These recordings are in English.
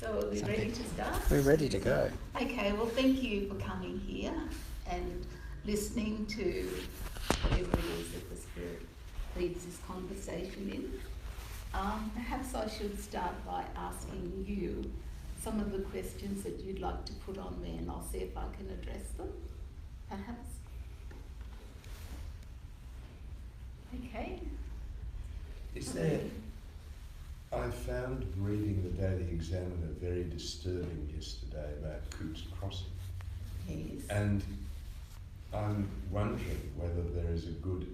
So are we ready to start? We're ready to go. Okay, well thank you for coming here and listening to whatever it is that the Spirit leads this conversation in. Perhaps I should start by asking you some of the questions that you'd like to put on there, and I'll see if I can address them, perhaps. Okay. Is there, I found reading the Daily Examiner very disturbing yesterday about Cootes Crossing. Yes. And I'm wondering whether there is a good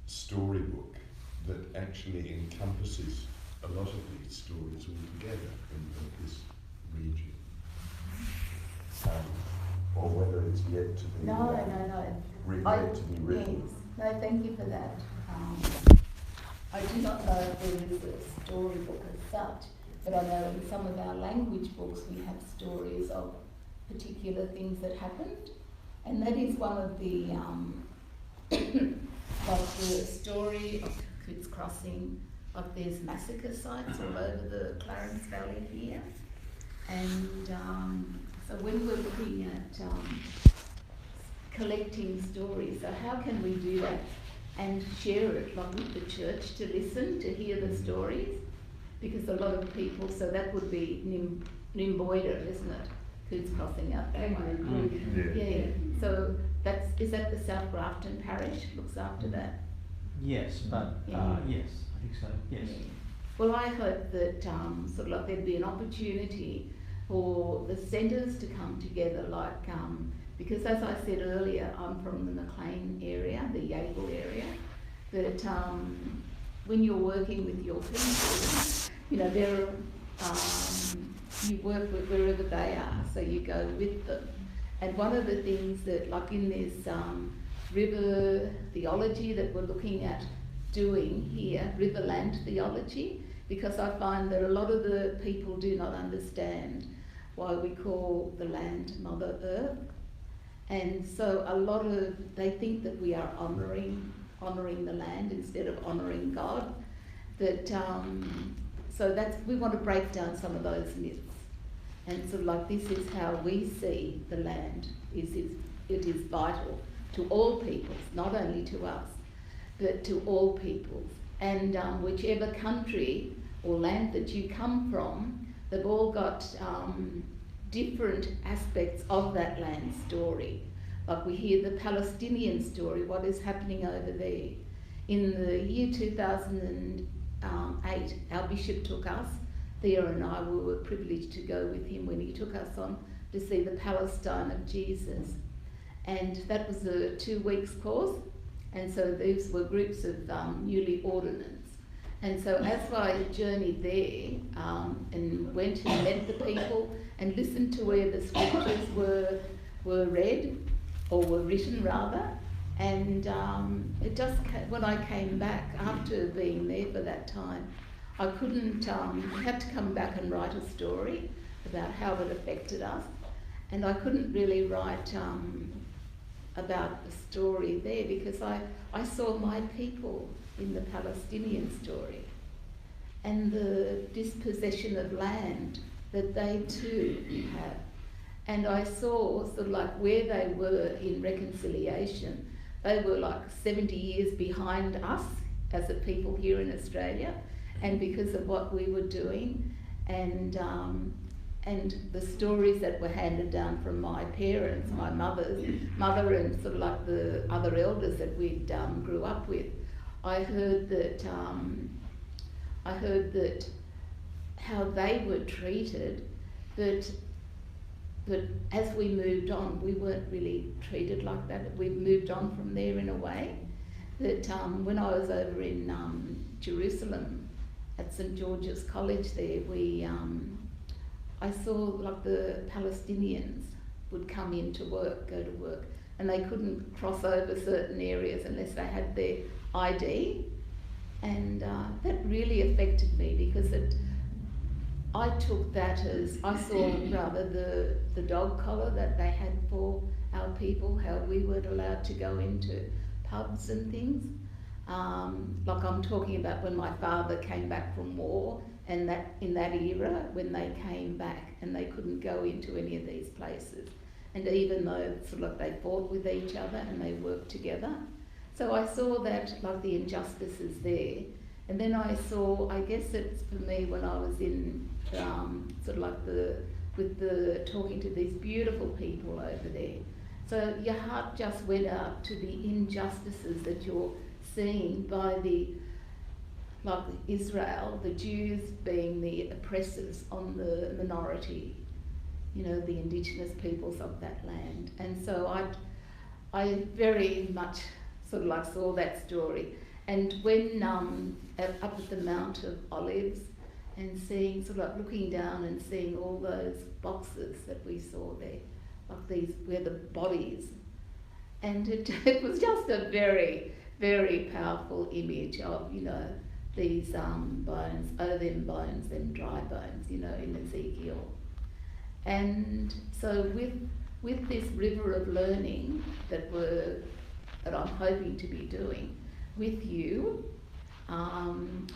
storybook that actually encompasses a lot of these stories altogether in this region. Or whether it's yet to be No. yet to be written. Yes. No, thank you for that. I do not know if there is a storybook as such, but I know in some of our language books we have stories of particular things that happened, and that is one of the like the story of Cootes Crossing. Like there's massacre sites all over the Clarence Valley here, and so when we're looking at collecting stories, so how can we do that and share it like with the church to listen, to hear the stories? Because a lot of people, so that would be Nimboida, isn't it? Cootes Crossing out that way. Yeah. So is that the South Grafton Parish looks after that? Yes, but yes, I think so. Yes. Yeah. Well, I hope that sort of like there'd be an opportunity for the centres to come together, like because as I said earlier, I'm from the Maclean area, the Yagle area, that when you're working with your people, you know, you work with wherever they are, so you go with them. And one of the things that, like in this river theology that we're looking at doing here, riverland theology, because I find that a lot of the people do not understand why we call the land Mother Earth. And so they think that we are honouring the land instead of honouring God. That so we want to break down some of those myths. And so like this is how we see the land. It is vital to all peoples, not only to us, but to all peoples. And whichever country or land that you come from, they've all got different aspects of that land story. Like we hear the Palestinian story, what is happening over there. In the year 2008, our bishop took us, Thea and I, we were privileged to go with him when he took us on to see the Palestine of Jesus. And that was a 2 weeks course, and so these were groups of newly ordinants. And so as I journeyed there and went and met the people and listened to where the scriptures were read, or were written rather, and it just when I came back after being there for that time, I couldn't, had to come back and write a story about how it affected us, and I couldn't really write about the story there because I saw my people in the Palestinian story and the dispossession of land that they too have. And I saw sort of like where they were in reconciliation. They were like 70 years behind us as a people here in Australia, and because of what we were doing and the stories that were handed down from my parents, my mother and sort of like the other elders that we'd grew up with, I heard that how they were treated, but as we moved on, we weren't really treated like that. We moved on from there in a way. That when I was over in Jerusalem at St George's College there, I saw like the Palestinians would come in to work, go to work, and they couldn't cross over certain areas unless they had their ID. And that really affected me because I took that as, I saw rather the dog collar that they had for our people, how we weren't allowed to go into pubs and things. Like I'm talking about when my father came back from war and that in that era when they came back and they couldn't go into any of these places, and even though sort of they fought with each other and they worked together. So I saw that, like the injustices there, and then I saw, I guess it's for me when I was in sort of like talking to these beautiful people over there. So your heart just went out to the injustices that you're seeing by like Israel, the Jews being the oppressors on the minority, you know, the indigenous peoples of that land. And so I very much sort of like saw that story. And when up at the Mount of Olives and seeing, sort of like looking down and seeing all those boxes that we saw there, like these were the bodies, and it was just a very, very powerful image of, you know, these bones, them bones, them dry bones, you know, in Ezekiel. And so with this river of learning that I'm hoping to be doing with you,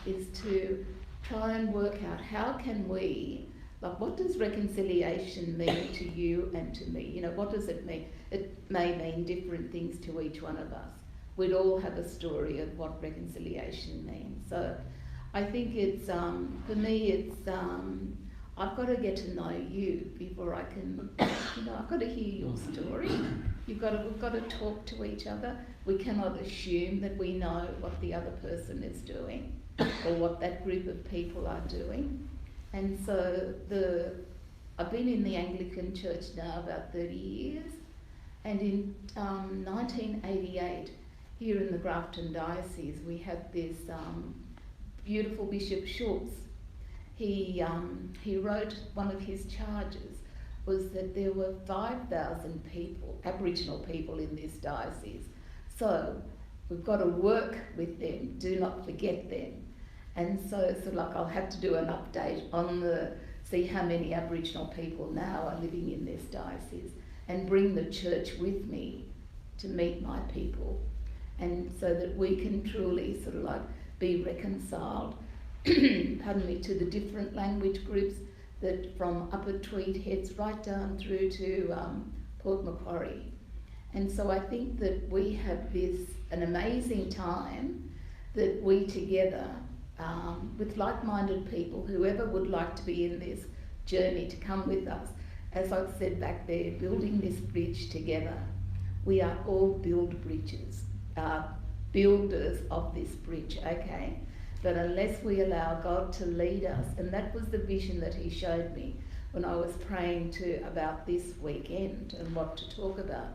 is to try and work out how can we, like, what does reconciliation mean to you and to me? You know, what does it mean? It may mean different things to each one of us. We'd all have a story of what reconciliation means. So I think it's, for me, it's, I've got to get to know you before I can, you know, I've got to hear your story. We've got to talk to each other. We cannot assume that we know what the other person is doing or what that group of people are doing. And so I've been in the Anglican Church now about 30 years, and in 1988, here in the Grafton Diocese, we had this beautiful Bishop Schultz. He wrote, one of his charges was that there were 5,000 people, Aboriginal people in this diocese. So we've got to work with them, do not forget them. And so like I'll have to do an update on see how many Aboriginal people now are living in this diocese, and bring the church with me to meet my people, and so that we can truly sort of like be reconciled, pardon me, to the different language groups that from Upper Tweed heads right down through to Port Macquarie. And so I think that we have an amazing time that we together, with like-minded people, whoever would like to be in this journey to come with us, as I've said back there, building this bridge together. We are all builders of this bridge, okay? But unless we allow God to lead us, and that was the vision that he showed me when I was praying about this weekend and what to talk about.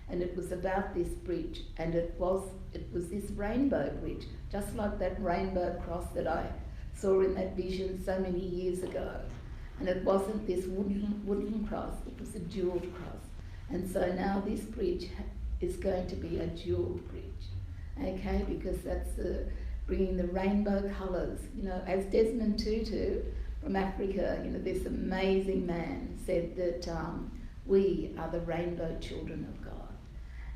And it was about this bridge, and it was this rainbow bridge, just like that rainbow cross that I saw in that vision so many years ago. And it wasn't this wooden cross, it was a jewelled cross. And so now this bridge is going to be a jewelled bridge, okay? Because that's bringing the rainbow colours. You know, as Desmond Tutu from Africa, you know, this amazing man said that we are the rainbow children of God.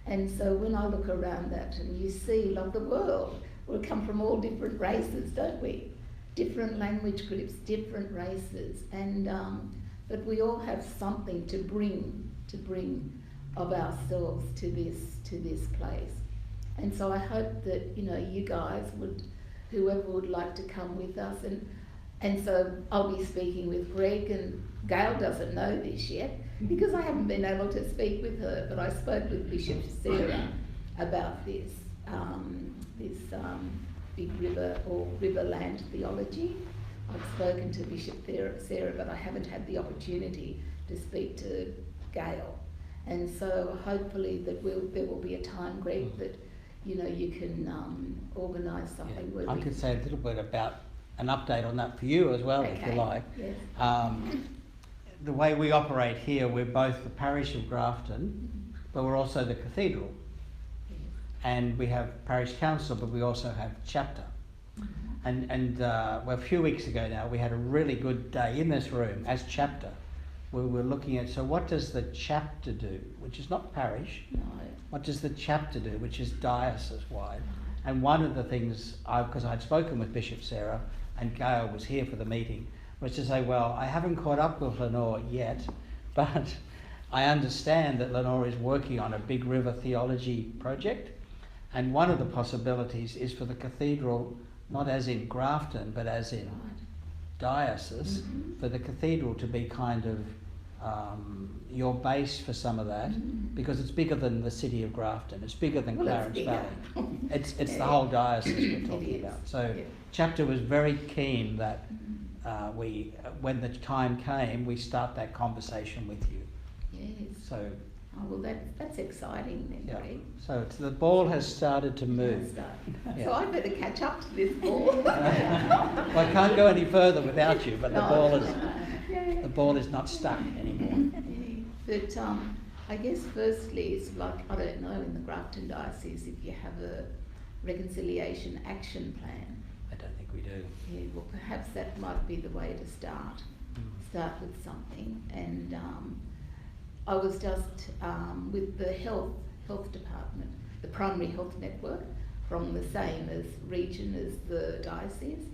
And so when I look around that and you see, like the world, we come from all different races, don't we? Different language groups, different races, and but we all have something to bring of ourselves to this place. And so I hope that, you know, you guys whoever would like to come with us, and so I'll be speaking with Greg, and Gail doesn't know this yet because I haven't been able to speak with her, but I spoke with Bishop Sarah about this big river or riverland theology. I've spoken to Bishop Sarah, but I haven't had the opportunity to speak to Gail. And so hopefully that there will be a time, Greg, that, you know, you can organise something. Yeah. I could say a little bit about an update on that for you as well, if you like. Yes. The way we operate here, we're both the parish of Grafton, but we're also the cathedral. Yes. And we have parish council, but we also have chapter. And well, a few weeks ago now, we had a really good day in this room as chapter. We were looking at, so what does the chapter do, which is not parish? No. What does the chapter do, which is diocese-wide? And one of the things, because I'd spoken with Bishop Sarah, and Gail was here for the meeting, was to say, well, I haven't caught up with Lenore yet, but I understand that Lenore is working on a big river theology project, and one of the possibilities is for the cathedral, not as in Grafton, but as in diocese, for the cathedral to be kind of your base for some of that, because it's bigger than the city of Grafton. It's bigger than Clarence Valley. It's the whole diocese we're talking about. So Chapter was very keen that when the time came, we start that conversation with you. Yes. So. Oh, well, that's exciting then, Yeah. Greg. So the ball has started to move. Yeah. So I better catch up to this ball. Well, I can't go any further without you, but the ball is not stuck anymore. But I guess firstly, it's like, I don't know, in the Grafton Diocese, if you have a reconciliation action plan. I don't think we do. Yeah, well, perhaps that might be the way to start. Start with something. And I was just with the health department, the primary health network, from the same as region as the diocese,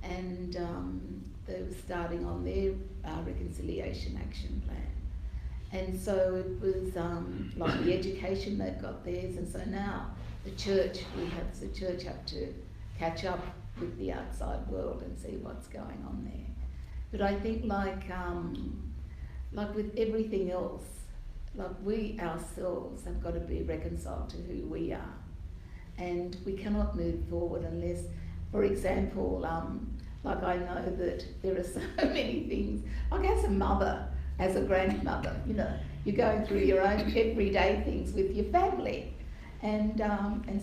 and they were starting on their reconciliation action plan. And so it was like the education, they've got theirs, and so now the church have to catch up with the outside world and see what's going on there. But I think like with everything else, like we ourselves have got to be reconciled to who we are, and we cannot move forward unless, for example, like I know that there are so many things, like as a mother, as a grandmother, you know, you're going through your own everyday things with your family, and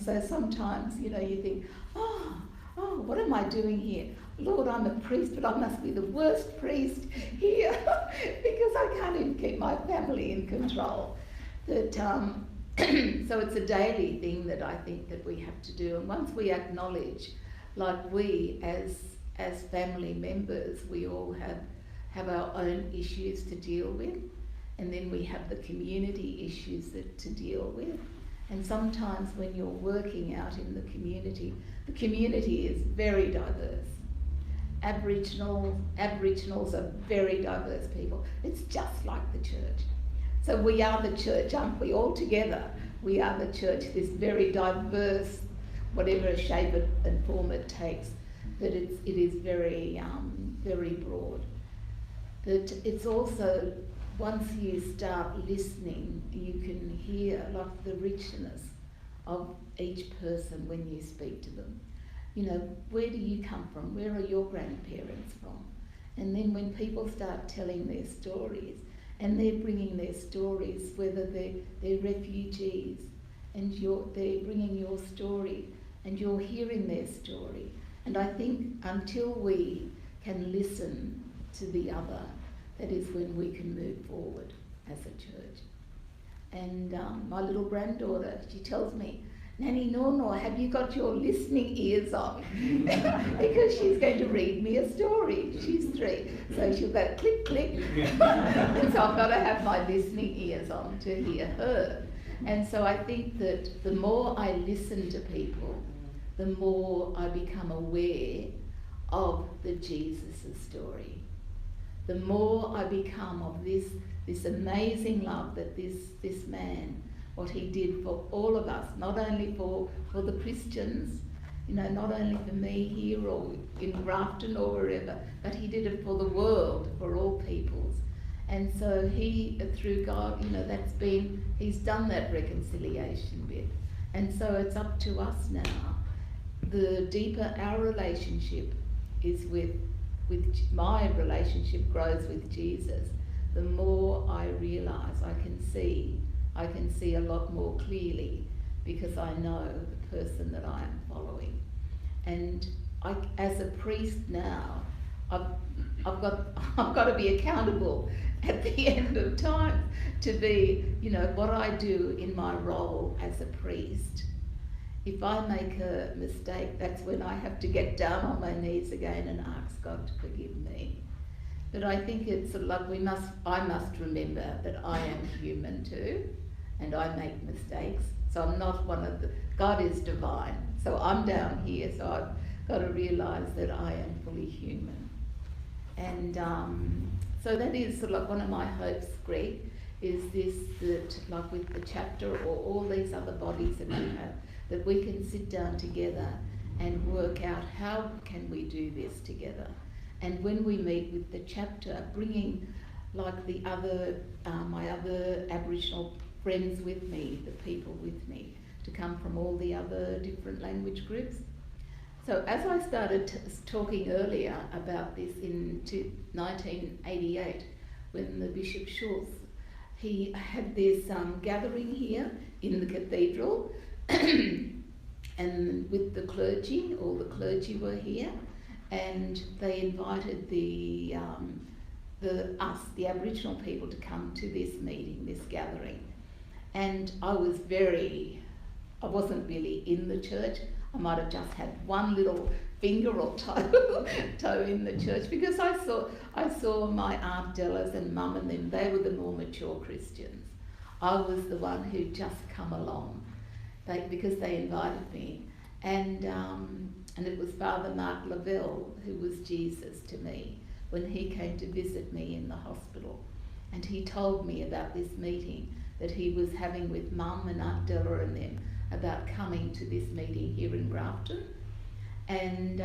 so sometimes, you know, you think, oh, what am I doing here? Lord, I'm a priest, but I must be the worst priest here because I can't even keep my family in control. That so it's a daily thing that I think that we have to do. And once we acknowledge, like we as family members, we all have our own issues to deal with, and then we have the community issues to deal with. And sometimes when you're working out in the community is very diverse. Aboriginals are very diverse people. It's just like the church. So we are the church, aren't we? All together, we are the church, this very diverse, whatever shape and form it takes, that it is very, very broad. That it's also, once you start listening, you can hear like the richness of each person when you speak to them. You know, where do you come from? Where are your grandparents from? And then when people start telling their stories, and they're bringing their stories, whether they're refugees, and they're bringing your story, and you're hearing their story. And I think until we can listen to the other, that is when we can move forward as a church. And my little granddaughter, she tells me, Nanny Nornor, have you got your listening ears on? Because she's going to read me a story. She's 3. So she'll go click, click. And so I've got to have my listening ears on to hear her. And so I think that the more I listen to people, the more I become aware of the Jesus story. The more I become of this amazing love that this man, what he did for all of us, not only for the Christians, you know, not only for me here or in Grafton or wherever, but he did it for the world, for all peoples. And so he, through God, you know, he's done that reconciliation bit. And so it's up to us now. The deeper our relationship is with my relationship grows with Jesus, the more I realise I can see a lot more clearly, because I know the person that I am following. And as a priest now, I've got to be accountable at the end of time to be, you know, what I do in my role as a priest. If I make a mistake, that's when I have to get down on my knees again and ask God to forgive me. But I think it's sort of like I must remember that I am human too, and I make mistakes. So I'm not God is divine. So I'm down here, so I've got to realise that I am fully human. And so that is sort of like one of my hopes, Greg, is this, that like with the chapter or all these other bodies that we have, that we can sit down together and work out how can we do this together. And when we meet with the chapter, bringing like the other, my other Aboriginal friends with me, the people with me, to come from all the other different language groups. So as I started talking earlier about this in 1988, when the Bishop Schultz, he had this gathering here in the cathedral, and with the clergy, all the clergy were here, and they invited the Aboriginal people to come to this meeting, this gathering. And I wasn't really in the church. I might have just had one little finger or toe in the church, because I saw my Aunt Della's and Mum and them, they were the more mature Christians. I was the one who just come along, because they invited me. And it was Father Mark Lavelle who was Jesus to me when he came to visit me in the hospital. And he told me about this meeting that he was having with Mum and Aunt Della and them about coming to this meeting here in Grafton. And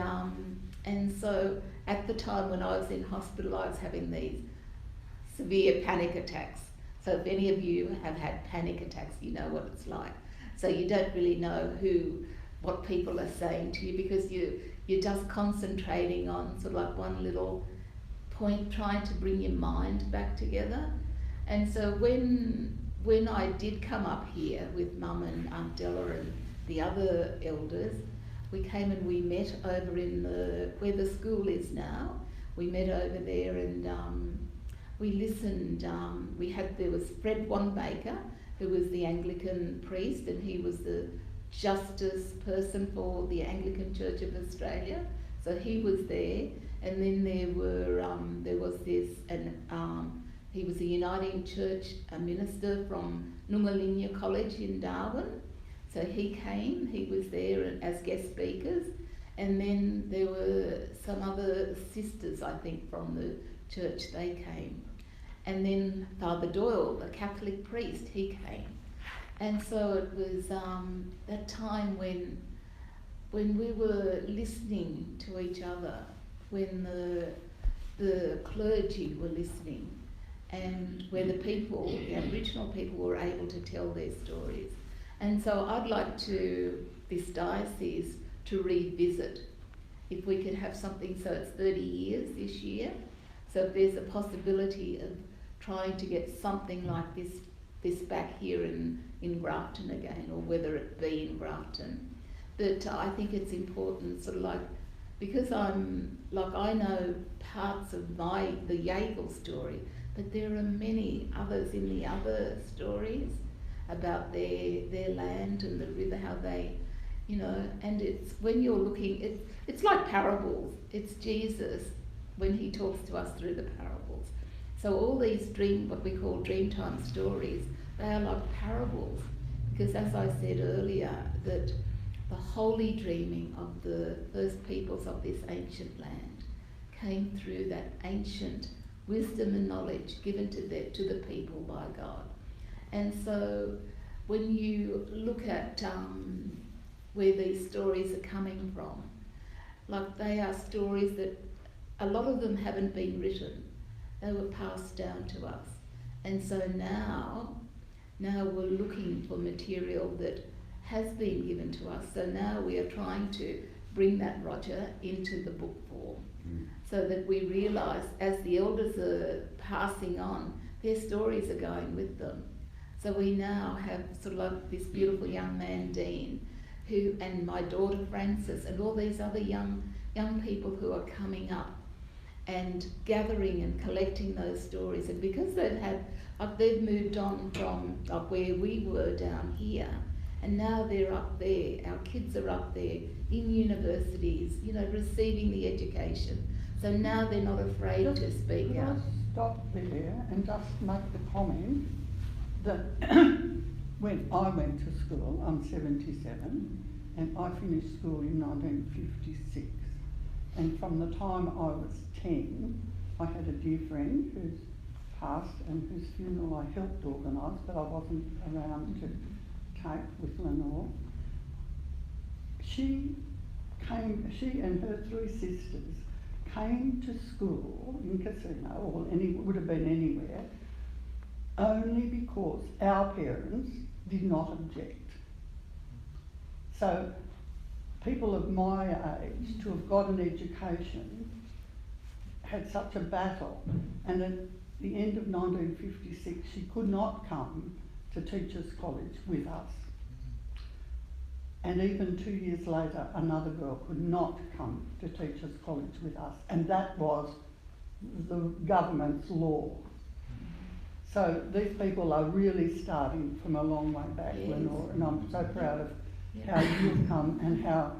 so at the time when I was in hospital, I was having these severe panic attacks. So if any of you have had panic attacks, you know what it's like. So you don't really know what people are saying to you, because you're just concentrating on sort of like one little point, trying to bring your mind back together. And so when I did come up here with Mum and Aunt Della and the other elders, we came and we met over in where the school is now. We met over there, and we listened. There was Fred Wanbaker, who was the Anglican priest, and he was the justice person for the Anglican Church of Australia. So he was there, and then there was this, and he was a Uniting Church minister from Nungalinya College in Darwin. So he came, he was there as guest speakers. And then there were some other sisters, I think, from the church, they came. And then Father Doyle, the Catholic priest, he came. And so it was that time when we were listening to each other, when the clergy were listening, and where the Aboriginal people were able to tell their stories. And so I'd like this diocese to revisit, if we could have something, so it's 30 years this year. So if there's a possibility of trying to get something like this back here in Grafton again, or whether it be in Grafton. But I think it's important, sort of like, because I know parts of the Yagle story, but there are many others in the other stories about their land and the river, how they, and it's, when you're looking, it's like parables. It's Jesus when he talks to us through the parables. So all these what we call Dreamtime stories, they are like parables, because as I said earlier, that the holy dreaming of the first peoples of this ancient land came through that ancient wisdom and knowledge given to the people by God. And so when you look at where these stories are coming from, like they are stories that a lot of them haven't been written. They were passed down to us. And so now we're looking for material that has been given to us. So now we are trying to bring that, Roger, into the book form, so that we realise as the elders are passing on, their stories are going with them. So we now have sort of like this beautiful young man, Dean, and my daughter Frances, and all these other young people who are coming up and gathering and collecting those stories. And because they've moved on from where we were down here, and now they're up there, our kids are up there in universities, receiving the education. So now they're not afraid to speak out. Stop there and just make the comment that when I went to school, I'm 77, and I finished school in 1956. And from the time I was 10, I had a dear friend who's passed and whose funeral I helped organise, but I wasn't around to cope with Lenore. She and her 3 sisters came to school in Casino, or would have been anywhere, only because our parents did not object. So people of my age, to have got an education, had such a battle, and at the end of 1956 she could not come to Teachers College with us. And even 2 years later, another girl could not come to Teachers College with us, and that was the government's law. So these people are really starting from a long way back, yes. Lenore, and I'm so proud of how you've come and how,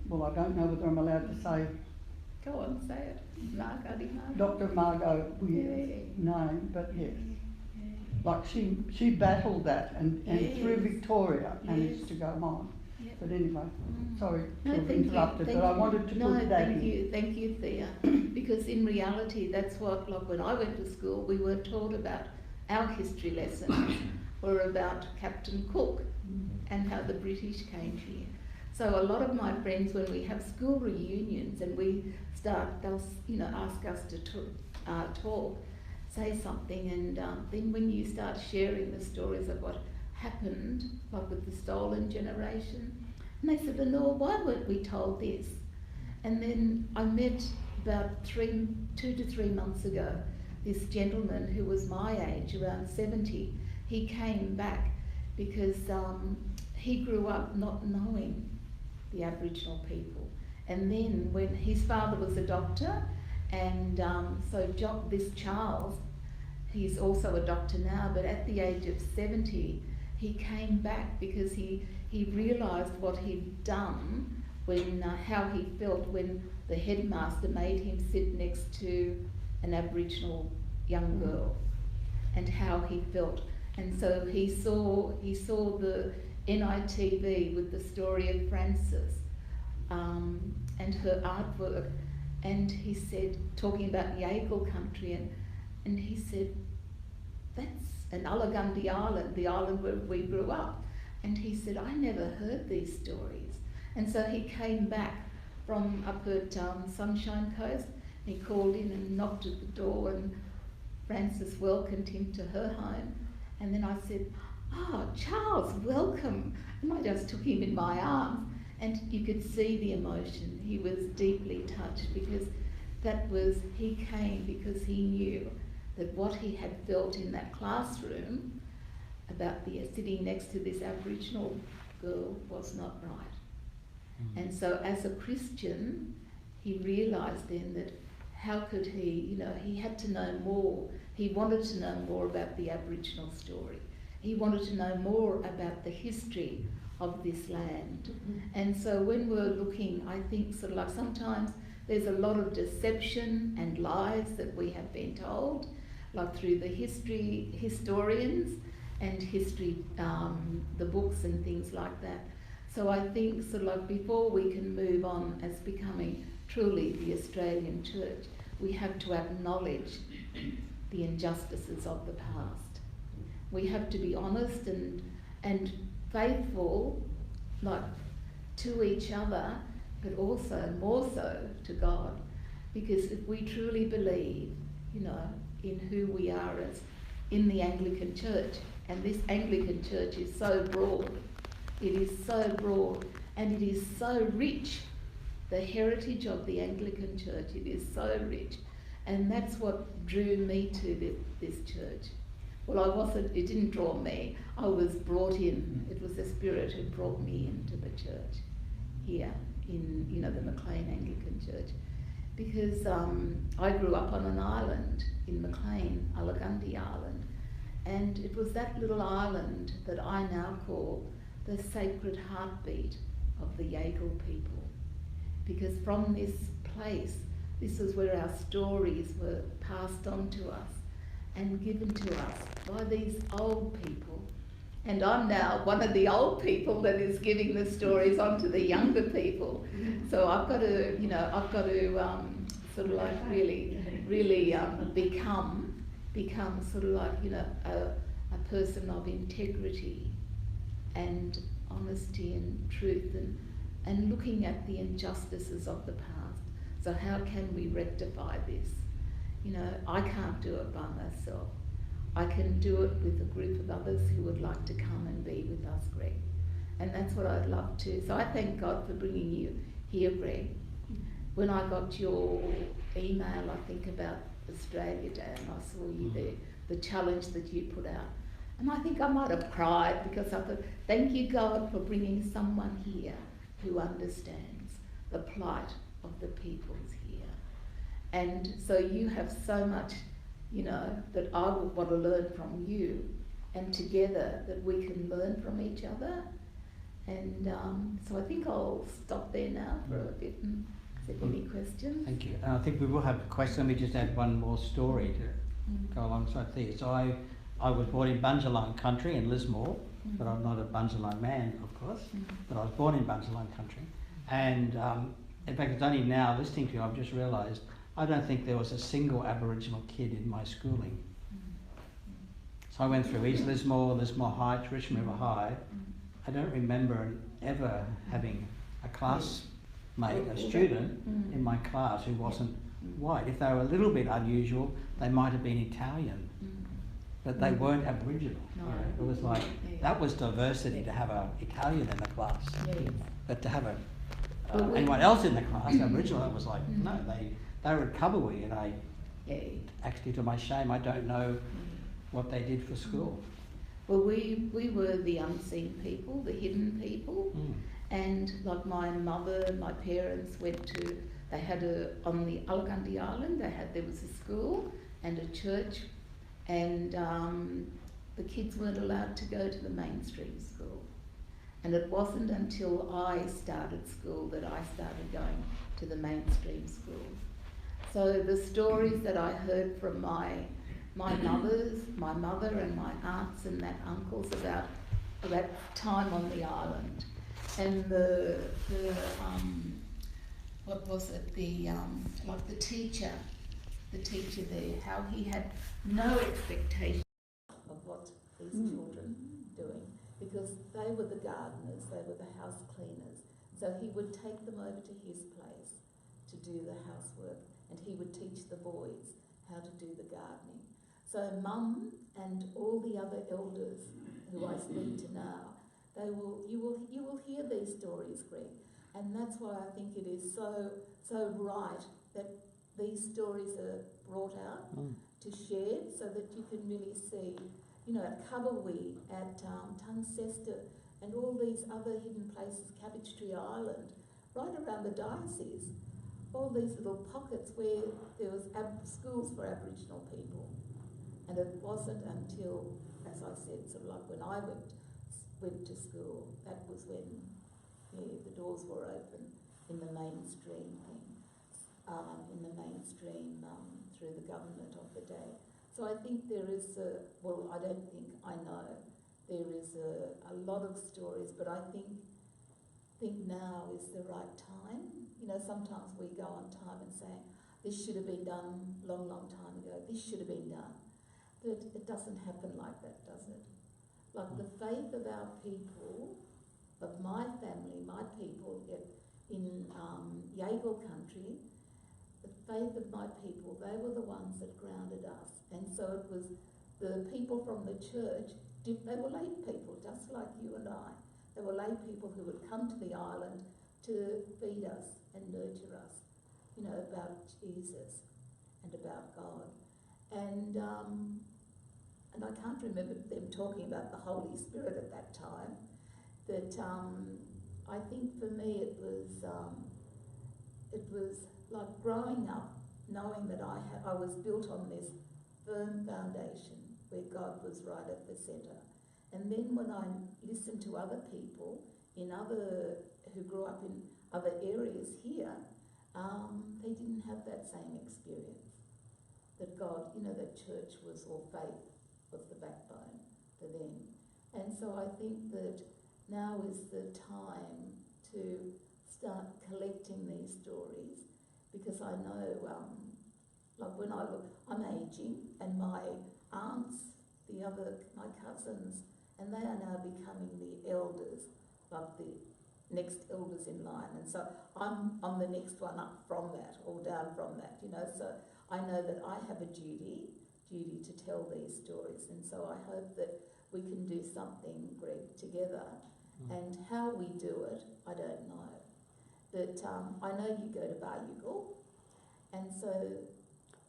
well, I don't know whether I'm allowed to say. Go on, say it. Margot. Dr. Margot Weir's name, but yes. Like she battled that and through Victoria managed to go on. Yes. But anyway, sorry to have interrupted, but I wanted to put that in. Thank you, Thea. Because in reality, that's what, like when I went to school, we were taught about our history lessons were about Captain Cook and how the British came here. So a lot of my friends, when we have school reunions and we start, they'll ask us to talk, say something, and then when you start sharing the stories of what happened, like with the stolen generation, and they said, Lenore, why weren't we told this? And then I met about 2 to 3 months ago this gentleman who was my age, around 70. He came back because he grew up not knowing the Aboriginal people. And then when his father was a doctor, and so this Charles, he's also a doctor now, but at the age of 70, he came back because he realised what he'd done when, how he felt when the headmaster made him sit next to an Aboriginal young girl, and how he felt. And so he saw the NITV with the story of Frances and her artwork, and he said, talking about Yakel country, and he said, that's an Ulligundy Island, the island where we grew up. And he said, I never heard these stories. And so he came back from up at Sunshine Coast, and he called in and knocked at the door, and Frances welcomed him to her home. And then I said, oh, Charles, welcome. And I just took him in my arms, and you could see the emotion. He was deeply touched because he came because he knew that what he had felt in that classroom about sitting next to this Aboriginal girl was not right. And so as a Christian, he realised then that how could he had to know more. He wanted to know more about the Aboriginal story. He wanted to know more about the history of this land. And so when we're looking, I think sort of like sometimes there's a lot of deception and lies that we have been told, like through the historians and history, the books and things like that. So I think sort of like before we can move on as becoming truly the Australian Church, we have to acknowledge the injustices of the past. We have to be honest and faithful, like to each other, but also more so to God. Because if we truly believe, in who we are as in the Anglican Church, and this Anglican Church is so broad, it is so broad, and it is so rich. The heritage of the Anglican Church, it is so rich. And that's what drew me to this church. Well, it didn't draw me, I was brought in. It was the Spirit who brought me into the church here in, the Maclean Anglican Church. Because I grew up on an island in Maclean, Ulligundy Island, and it was that little island that I now call the sacred heartbeat of the Yakel people. Because from this place, this is where our stories were passed on to us and given to us by these old people And I'm now one of the old people that is giving the stories on to the younger people. So I've got to, you know, I've got to sort of like really become sort of like, you know, a person of integrity and honesty and truth, and looking at the injustices of the past. So how can we rectify this? You know, I can't do it by myself. I can do it with a group of others who would like to come and be with us, Greg. And that's what I'd love to. So I thank God for bringing you here, Greg. When I got your email, I think about Australia Day, and I saw you there, the challenge that you put out. And I think I might have cried because I thought, thank you, God, for bringing someone here who understands the plight of the peoples here. And so you have so much, you know, that I would want to learn from you, and together that we can learn from each other. And so I think I'll stop there now for a bit. And is there any questions? Thank you. I think we will have a question. Let me just add one more story to go alongside this. So I was born in Bundjalung country in Lismore, but I'm not a Bundjalung man, of course, but I was born in Bundjalung country. And in fact, it's only now, listening to you, I've just realised I don't think there was a single Aboriginal kid in my schooling. So I went through East Lismore, Lismore Heights, Richmond River High. I don't remember ever having a classmate, a student in my class who wasn't white. If they were a little bit unusual, they might have been Italian, but they weren't Aboriginal. No. You know, it was like, that was diversity, to have an Italian in the class. Yes. But to have anyone else in the class, Aboriginal, it was like, no, they were at Kabui, and I, actually to my shame, I don't know what they did for school. Well, we were the unseen people, the hidden people, and like my mother and my parents went to, they had on the Alagandi Island, there was a school and a church, and the kids weren't allowed to go to the mainstream school. And it wasn't until I started school that I started going to the mainstream school. So the stories that I heard from my mother and my aunts and that uncles about that time on the island, and what was it, like the teacher there, how he had no expectation of what these children doing, because they were the gardeners, they were the house cleaners. So he would take them over to his place to do the housework, and he would teach the boys how to do the gardening. So Mum and all the other elders who I speak to now, you will hear these stories, Greg, and that's why I think it is so right that these stories are brought out to share, so that you can really see, you know, at Kabui, at Tuncester, and all these other hidden places, Cabbage Tree Island, right around the diocese, all these little pockets where there was schools for Aboriginal people. And it wasn't until, as I said, sort of like when I went to school, that was when the doors were open in the mainstream thing, through the government of the day. So I think there is I know there is a lot of stories, but I think now is the right time. You know, sometimes we go on time and say, this should have been done long time ago, this should have been done. But it doesn't happen like that, does it? Like the faith of our people, of my family, my people in Yaegel country, the faith of my people, they were the ones that grounded us. And so it was the people from the church, they were lay people, just like you and I. They were lay people who would come to the island to feed us and nurture us, you know, about Jesus and about God. And I can't remember them talking about the Holy Spirit at that time, but I think for me it was like growing up, knowing that I was built on this firm foundation where God was right at the centre. And then when I listened to other people who grew up in other areas here, they didn't have that same experience. That God, you know, that church was, or faith was the backbone for them. And so I think that now is the time to start collecting these stories, because I know, like when I look, I'm ageing, and my aunts, my cousins, and they are now becoming the elders, like the next elders in line, and so I'm the next one up from that, or down from that, you know, so I know that I have a duty to tell these stories, and so I hope that we can do something, Greg, together, and how we do it, I don't know. But I know you go to Baryugal, and so...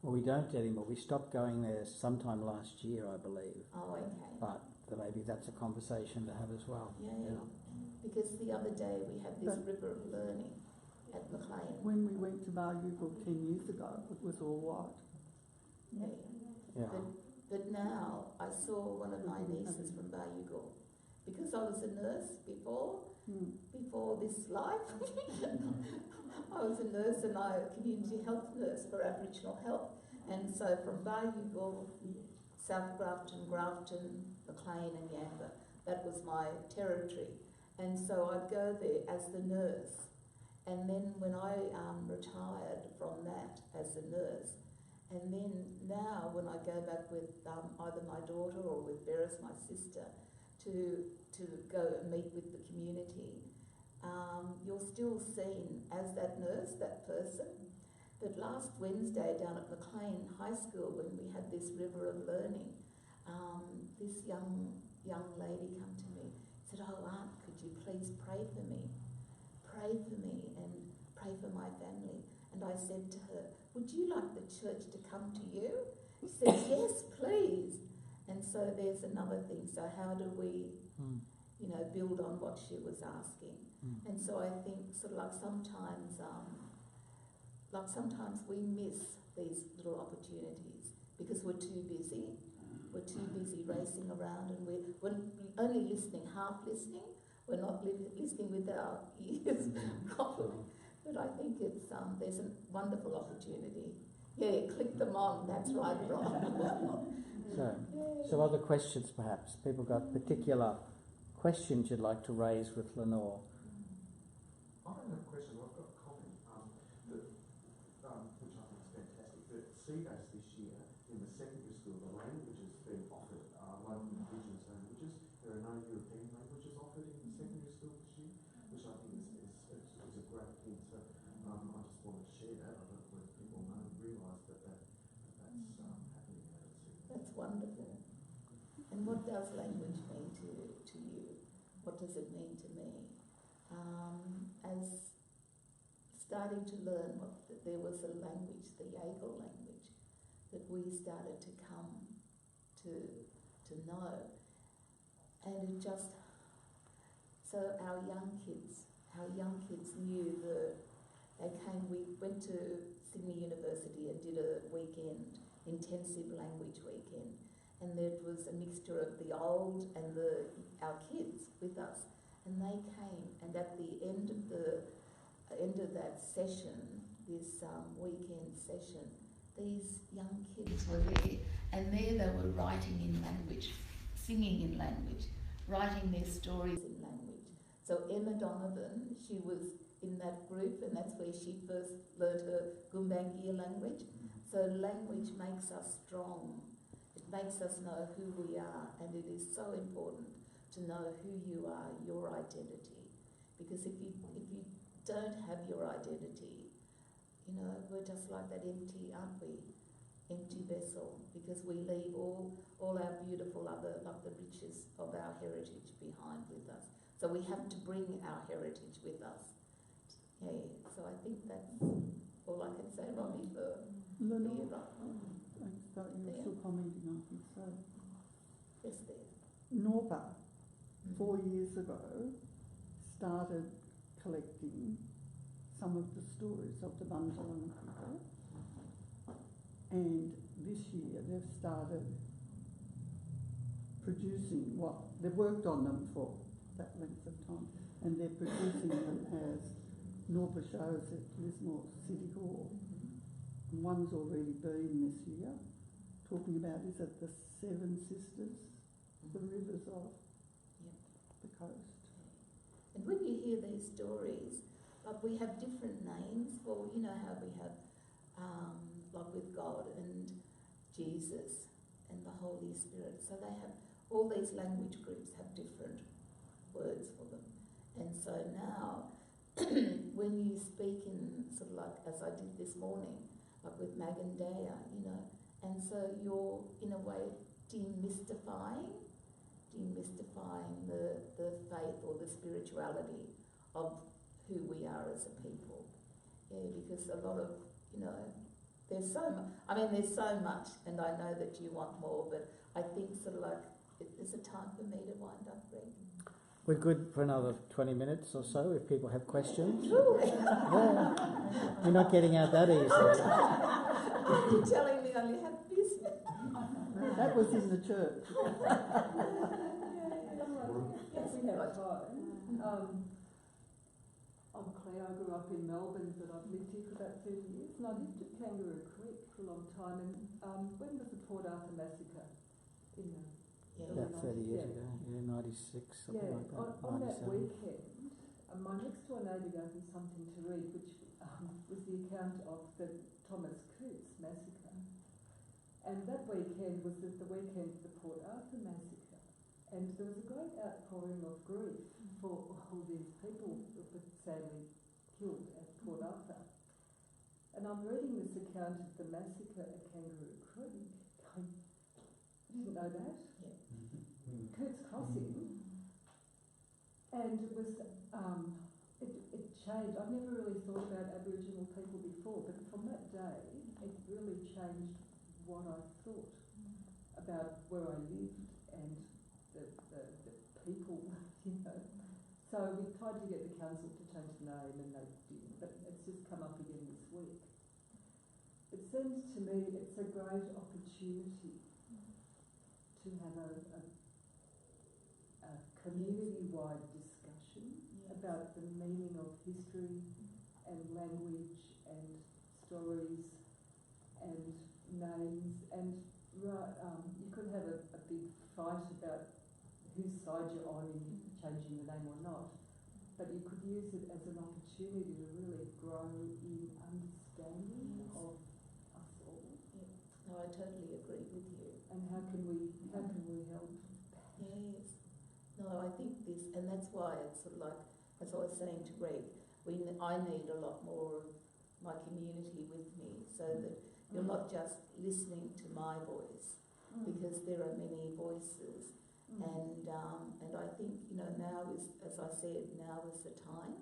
Well, we don't anymore. We stopped going there sometime last year, I believe. Oh, okay. But maybe that's a conversation to have as well. Yeah. Because the other day we had this river of learning at Maclean. When we went to Baryugal 10 years ago, it was all white. Yeah. But now I saw one of my nieces from Baryugal, because I was a nurse before this life. I was a nurse and I a community health nurse for Aboriginal health, and so from Baryugal, South Grafton, Maclean and Yamba, that was my territory, and so I'd go there as the nurse, and then when I retired from that as a nurse, and then now when I go back with either my daughter or with Beres, my sister, to go and meet with the community, you're still seen as that nurse, that person. But last Wednesday down at Maclean High School, when we had this river of learning, this young lady come to me, said, "Oh, Aunt, could you please pray for me? Pray for me and pray for my family." And I said to her, "Would you like the church to come to you?" She said, "Yes, please." And so there's another thing. So how do we, you know, build on what she was asking? And so I think sort of like sometimes we miss these little opportunities because we're too busy. We're too busy racing around, and we're only listening, half listening. We're not listening with our ears properly. But I think it's there's a wonderful opportunity. Yeah, click them on. That's right, Ron. So other questions perhaps? People got particular questions you'd like to raise with Lenore? I don't have a question, I've got a comment, which I think is fantastic. That CDAS this year, in the secondary school, the languages being offered are local Indigenous languages. There are no European languages offered in the secondary school this year, which I think is a great thing. So I just wanted to share that. I don't know if people realise that's happening at CDAS. That's wonderful. And what does language mean to you? What does it mean to me? As starting to learn that there was a language, the Yagal language, that we started to come to know. And it just, so our young kids knew we went to Sydney University and did a weekend, intensive language weekend, and there was a mixture of the old and our kids with us, and they came, and at the end of that session, this weekend session, these young kids were there, and there they were writing in language, singing in language, writing their stories in language. So Emma Donovan, she was in that group, and that's where she first learnt her Gumbaynggirr language. So language makes us strong. It makes us know who we are, and it is so important to know who you are, your identity. Because if you don't have your identity, you know, we're just like that empty, aren't we? Empty vessel, because we leave all our beautiful like the riches of our heritage behind with us. So we have to bring our heritage with us. Yeah, so I think that's all I can say, Robbie, for you. Thanks, but you're still commenting, I think so. Yes, there. Norpa, 4 years ago, started collecting some of the stories of the Bundjalung people, and this year they've started producing they've worked on them for that length of time, and they're producing them as Norpa shows at Lismore City Hall. And one's already been this year, talking about, is it the Seven Sisters, the rivers of the coast. And when you hear these stories, like we have different names for, you know how we have, like with God and Jesus and the Holy Spirit. So they have, all these language groups have different words for them. And so now, when you speak in sort of like, as I did this morning, like with Magandaya, you know, and so you're in a way demystifying the faith or the spirituality of who we are as a people. Yeah, because a lot of, you know, there's so much, and I know that you want more, but I think sort of like, is it time for me to wind up, Greg? We're good for another 20 minutes or so if people have questions. Truly. Yeah. We're not getting out that easy. You're telling me I only have business. That was in the church. Yes, we have time. I'm Claire. I grew up in Melbourne, but I've lived here for about 30 years, and I lived at Kangaroo Creek for a long time. And when was the Port Arthur massacre? About 30 years ago, 96, something like that. On that weekend, my next door neighbour gave me something to read, which was the account of the Thomas Coutts massacre. And that weekend was the weekend of the Port Arthur massacre. And there was a great outpouring of grief for all these people that were sadly killed at Port Arthur. And I'm reading this account of the massacre at Kangaroo Creek. I didn't know that. Yeah. Coutts Crossing. And it was, it changed. I've never really thought about Aboriginal people before, but from that day, it really changed what I thought about where I lived and the people, you know. So we tried to get the council to change the name and they didn't, but it's just come up again this week. It seems to me it's a great opportunity to have a community-wide discussion about the meaning of history and language and stories and names, and you could have a big fight about whose side you're on in changing the name or not, but you could use it as an opportunity to really grow in understanding of us all. Yeah. No, I totally agree with you. And how can we help? Yes. No, I think this, and that's why it's sort of like, as I was saying to Greg, I need a lot more of my community with me, so that you're not just listening to my voice, because there are many voices, and I think, you know, now is, as I said, now is the time,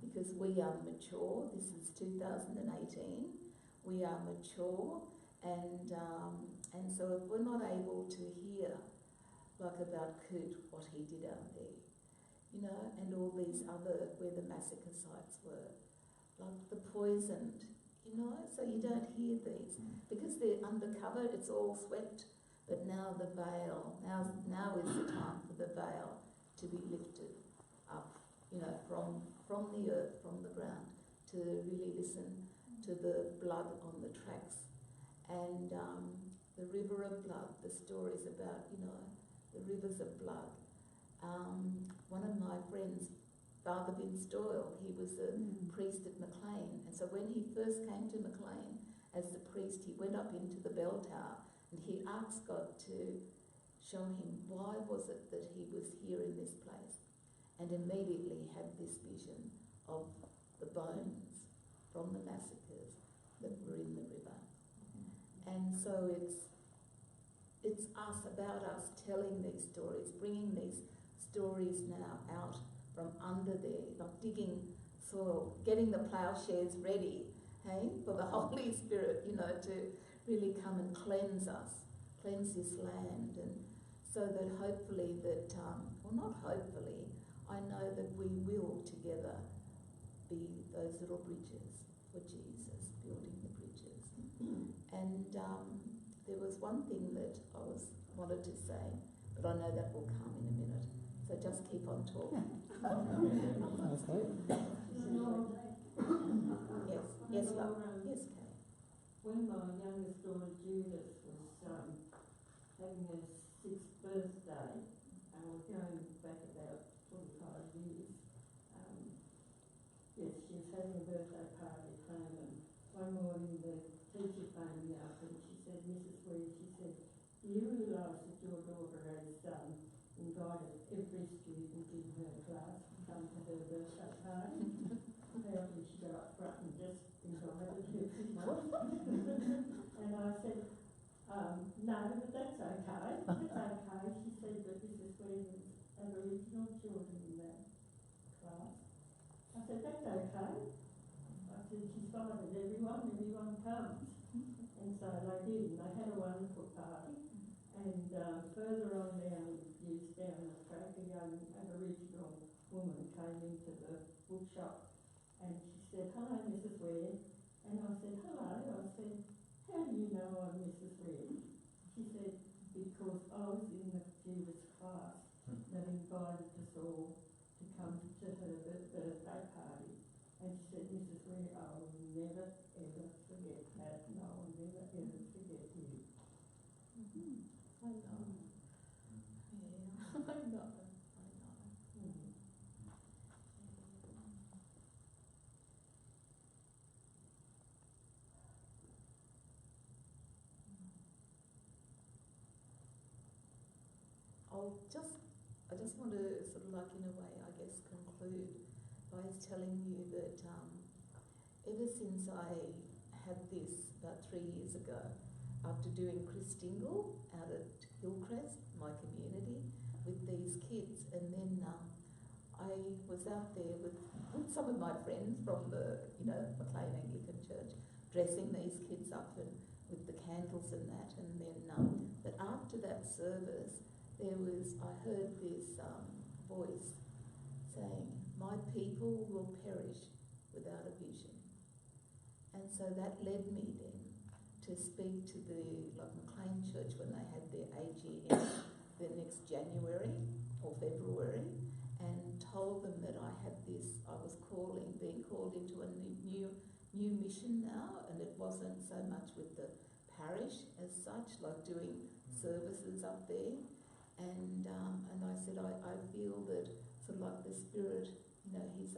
because we are mature. This is 2018. We are mature, and so if we're not able to hear, like about Coutts, what he did out there, you know, and all these other, where the massacre sites were, like the poisoned, you know, so you don't hear these, because they're undercover, it's all swept, but now the veil, now is the time for the veil to be lifted up, you know, from the earth, from the ground, to really listen to the blood on the tracks, and the river of blood, the stories about, you know, the rivers of blood. One of my friends, Father Vince Doyle, he was a priest at Maclean, and so when he first came to Maclean as the priest, he went up into the bell tower and he asked God to show him why was it that he was here in this place, and immediately had this vision of the bones from the massacres that were in the river. And so it's us, about us telling these stories, bringing these stories now out from under there, like digging soil, getting the ploughshares ready, hey, for the Holy Spirit, you know, to really come and cleanse us, cleanse this land, and so that hopefully that, well, not hopefully, I know that we will together be those little bridges for Jesus, building the bridges. And there was one thing that I wanted to say, but I know that will come in a minute. So just keep on talking. Yes, love. Yes, Kay. When my youngest daughter Judith was having her 6th birthday, and we're going back about 45 years. Yes, she was having a birthday party at home, and one morning the teacher phoned me up and she said, Mrs. Weir, she said, do you realise that your daughter has invited every student in her class to come to her birthday party? Apparently she got up front and just invited everyone. And I said, no, but that's okay. That's okay. She said, but Mrs. Weir, there's Aboriginal children in that class. I said, that's okay. I said, she's invited everyone comes. And so they did, and they had a wonderful party. And further on down the track, a young Aboriginal woman came into the bookshop and she said, hello, Mrs. Weir. And I said, hello. I said, how do you know I'm Mrs. Weir? She said, because I was in the Jewish class that invited us all to come to her birthday party. And she said, Mrs. Weir, I will never ever forget that. No, I will never ever forget you. I know. Yeah, I know. I just want to sort of like in a way, I guess, conclude by telling you that ever since I had this about 3 years ago, after doing Christingle out at Hillcrest, my community, with these kids, and then I was out there with some of my friends from the, Maclean Anglican Church, dressing these kids up and with the candles and that, and then, but after that service, I heard this voice saying, my people will perish without a vision. And so that led me then to speak to the Maclean Church when they had their AGM the next January or February, and told them that I was being called into a new mission now, and it wasn't so much with the parish as such, like doing services up there. And I said, I feel that sort of like the Spirit, He's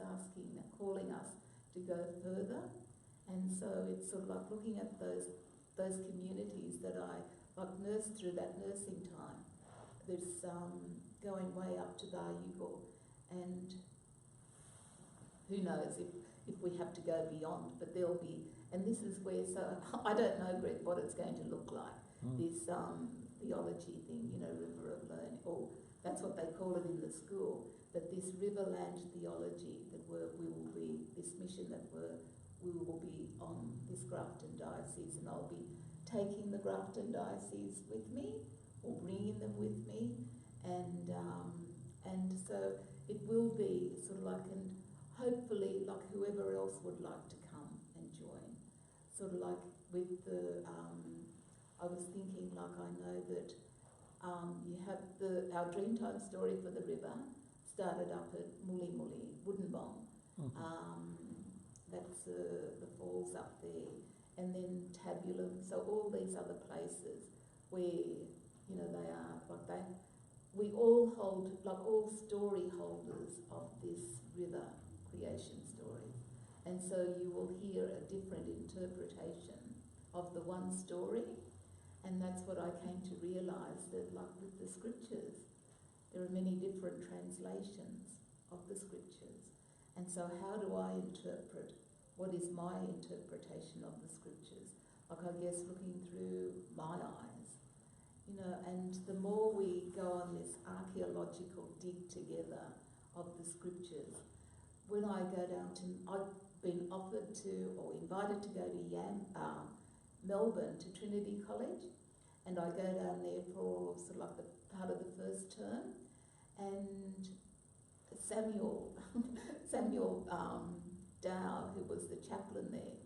calling us to go further. And so it's sort of like looking at those communities that I nursed through that nursing time. There's going way up to Baryugal, and who knows if we have to go beyond, but there'll be, and this is where, so I don't know, Greg, what it's going to look like. This theology thing, river of learning, or that's what they call it in the school, but this riverland theology that we will be, this mission that we will be on this Grafton Diocese, and I'll be taking the Grafton Diocese with me, or bringing them with me, and so it will be sort of like, and hopefully like whoever else would like to come and join, sort of like with the, I was thinking, like, I know that you have our Dreamtime story for the river started up at Muli Muli, Woodenbong. That's the falls up there, and then Tabulum. So all these other places where they are like that. We all hold, like all story holders of this river creation story, and so you will hear a different interpretation of the one story. And that's what I came to realise, that like with the scriptures, there are many different translations of the scriptures. And so how do I interpret? What is my interpretation of the scriptures? Like, I guess looking through my eyes, and the more we go on this archaeological dig together of the scriptures, when I go down to, I've been offered to or invited to go to Melbourne to Trinity College, and I go down there for sort of like the part of the first term, and Samuel Dow, who was the chaplain there,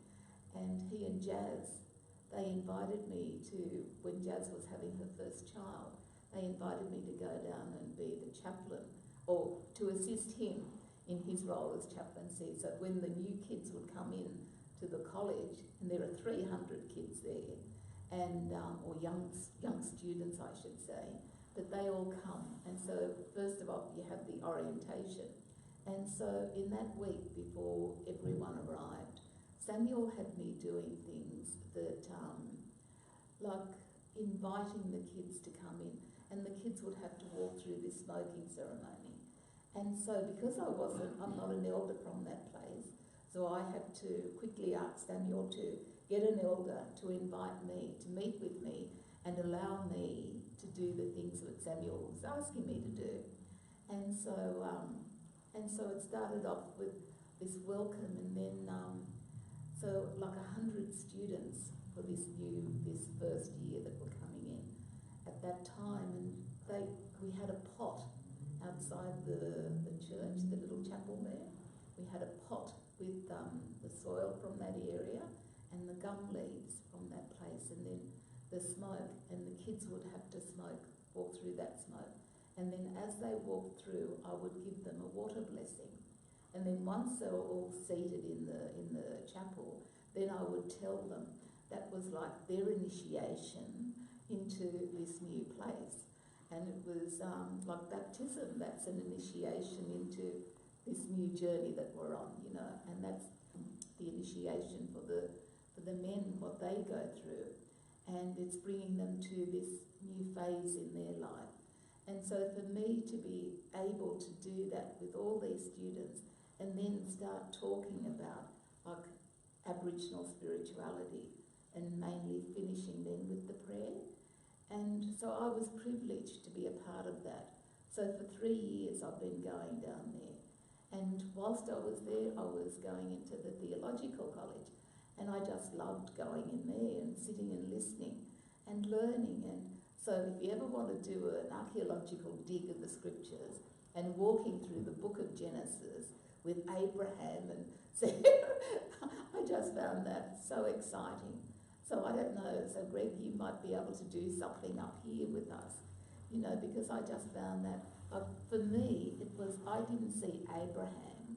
and he and Jazz, they invited me to, when Jazz was having her first child, they invited me to go down and be the chaplain, or to assist him in his role as chaplaincy. So when the new kids would come in to the college, and there are 300 kids there, and or young students, I should say, that they all come. And so first of all, you have the orientation. And so in that week before everyone arrived, Samuel had me doing things that, like inviting the kids to come in, and the kids would have to walk through this smoking ceremony. And so because I'm not an elder from that place, so I had to quickly ask Samuel to get an elder to invite me, to meet with me, and allow me to do the things that Samuel was asking me to do. And so it started off with this welcome, and then so like 100 students for this first year that were coming in at that time, and we had a pot outside the church, the little chapel there. We had a pot with the soil from that area and the gum leaves from that place, and then the smoke, and the kids would have to walk through that smoke. And then as they walked through, I would give them a water blessing. And then once they were all seated in the chapel, then I would tell them that was like their initiation into this new place. And it was like baptism, that's an initiation into this new journey that we're on, you know, and that's the initiation for the men, what they go through. And it's bringing them to this new phase in their life. And so for me to be able to do that with all these students and then start talking about like Aboriginal spirituality and mainly finishing then with the prayer. And so I was privileged to be a part of that. So for 3 years I've been going down there. And whilst I was there, I was going into the theological college, and I just loved going in there and sitting and listening and learning. And so if you ever want to do an archaeological dig of the scriptures and walking through the book of Genesis with Abraham and Sarah, I just found that so exciting. So I don't know, so Greg, you might be able to do something up here with us, you know, because I just found that, for me, I didn't see Abraham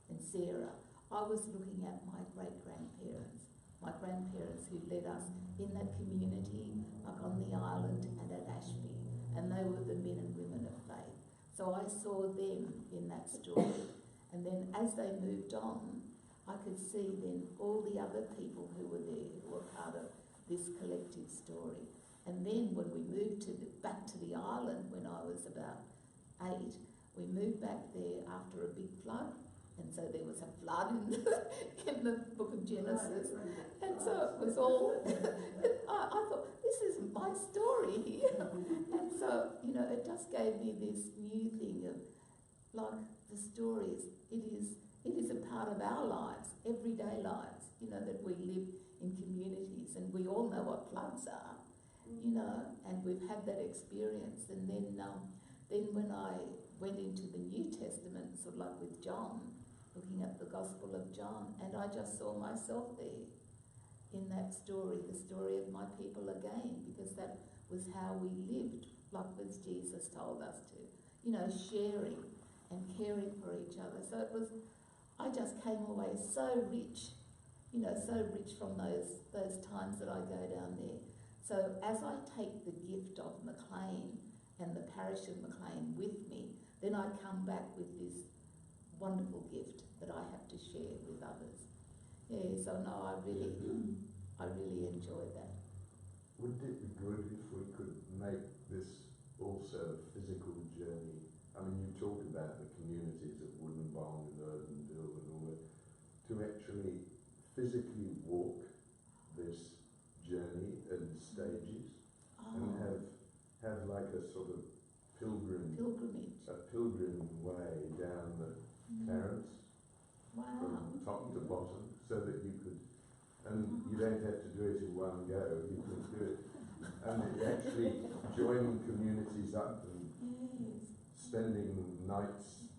and Sarah. I was looking at my great-grandparents, my grandparents who led us in that community, like on the island and at Ashby, and they were the men and women of faith. So I saw them in that story. And then as they moved on, I could see then all the other people who were there, who were part of this collective story. And then when we moved back to the island when I was about 8, we moved back there after a big flood. And so there was a flood in the book of Genesis. And so it was all, I thought, this is my story here. And so, you know, it just gave me this new thing of, like, the stories, it is a part of our lives, everyday lives, you know, that we live in communities, and we all know what floods are, you know, and we've had that experience. And then when I went into the New Testament, sort of like with John, looking at the Gospel of John, and I just saw myself there in that story, the story of my people again, because that was how we lived, like as Jesus told us to, you know, sharing and caring for each other. So I just came away so rich, you know, so rich from those times that I go down there. So as I take the gift of Maclean and the parish of Maclean with me, then I come back with this wonderful gift that I have to share with others. Yeah, so no, I really enjoyed that. Wouldn't it be good if we could make this also a physical journey? I mean, you talk about the communities of Wollongong and Erdenville and all that, to actually physically walk this journey in stages and have like a sort of pilgrim way down the Clarence from top to bottom, so that you could, and you don't have to do it in one go, you can do it, and actually joining communities up and spending nights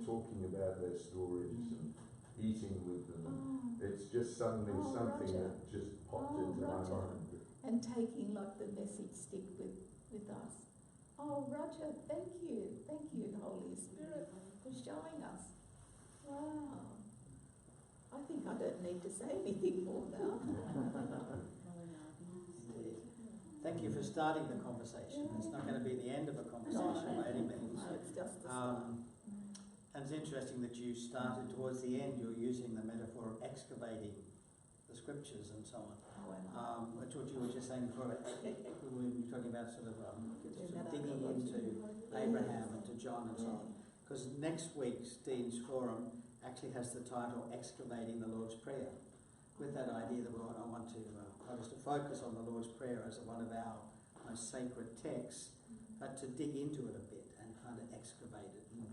talking about their stories and eating with them. It's just suddenly something that just popped into my mind. And taking like the message stick with us. Oh, Roger, thank you, Holy Spirit, for showing us. Wow. I think I don't need to say anything more now. Thanks thank you for starting the conversation. It's not going to be the end of a conversation by any means. No, it's just the start. And it's interesting that you started towards the end, you're using the metaphor of excavating the scriptures and so on. Which what you were just saying before, we were talking about sort of digging into Abraham and to John and so on. Because next week's Dean's Forum actually has the title Excavating the Lord's Prayer, with that idea that I want us to focus on the Lord's Prayer as one of our most sacred texts, but to dig into it a bit and kind of excavate it and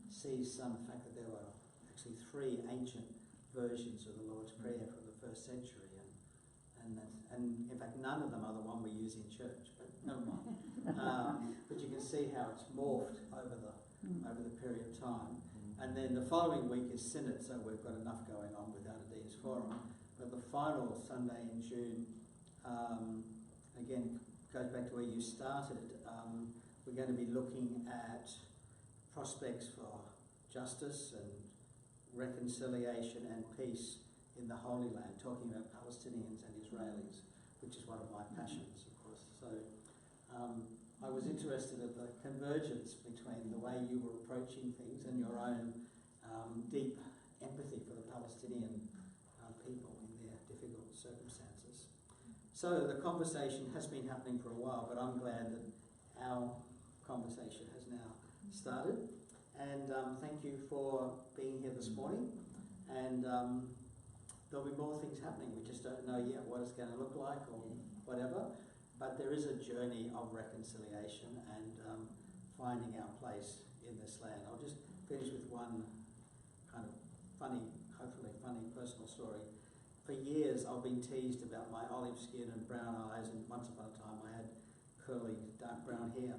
see the fact that there were actually 3 ancient versions of the Lord's Prayer from the 1st century, and in fact none of them are the one we use in church, but never mind. But you can see how it's morphed over the period of time. And then the following week is Synod, so we've got enough going on without a Dean's Forum. But the final Sunday in June, again, goes back to where you started. We're going to be looking at prospects for justice and reconciliation and peace in the Holy Land, talking about Palestinians and Israelis, which is one of my passions, of course. So I was interested in the convergence between the way you were approaching things and your own deep empathy for the Palestinian people in their difficult circumstances. So the conversation has been happening for a while, but I'm glad that our conversation has now started. And thank you for being here this morning. And there'll be more things happening. We just don't know yet what it's going to look like or whatever. But there is a journey of reconciliation and finding our place in this land. I'll just finish with one kind of funny, hopefully funny personal story. For years I've been teased about my olive skin and brown eyes, and once upon a time I had curly dark brown hair.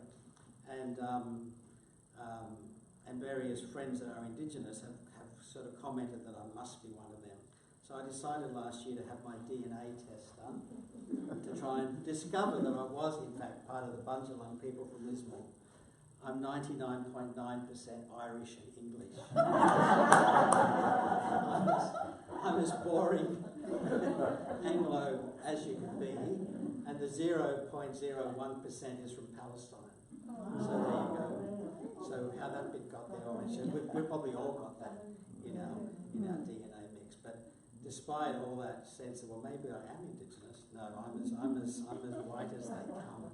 And various friends that are Indigenous have sort of commented that I must be one of them. So I decided last year to have my DNA test done to try and discover that I was in fact part of the Bundjalung people from Lismore. I'm 99.9% Irish and English. I'm as boring Anglo as you can be, and the 0.01% is from Palestine. So there you go. So how that bit got there, we've probably all got that in our DNA mix. But despite all that sense of, well, maybe I am Indigenous, no, I'm as white as they come.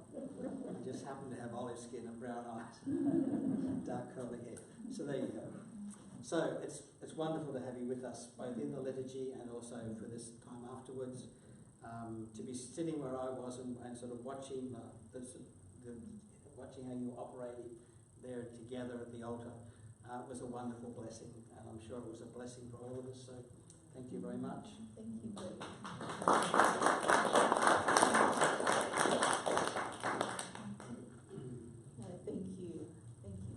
I just happen to have olive skin and brown eyes, dark curly hair. So there you go. So it's wonderful to have you with us, both in the liturgy and also for this time afterwards. To be sitting where I was and sort of watching watching how you were operating there together at the altar was a wonderful blessing, and I'm sure it was a blessing for all of us. So thank you very much. Thank you, Greg. No, thank you,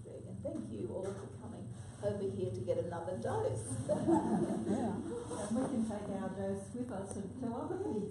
Greg, and thank you all for coming over here to get another dose. And we can take our dose with us and tell other kids.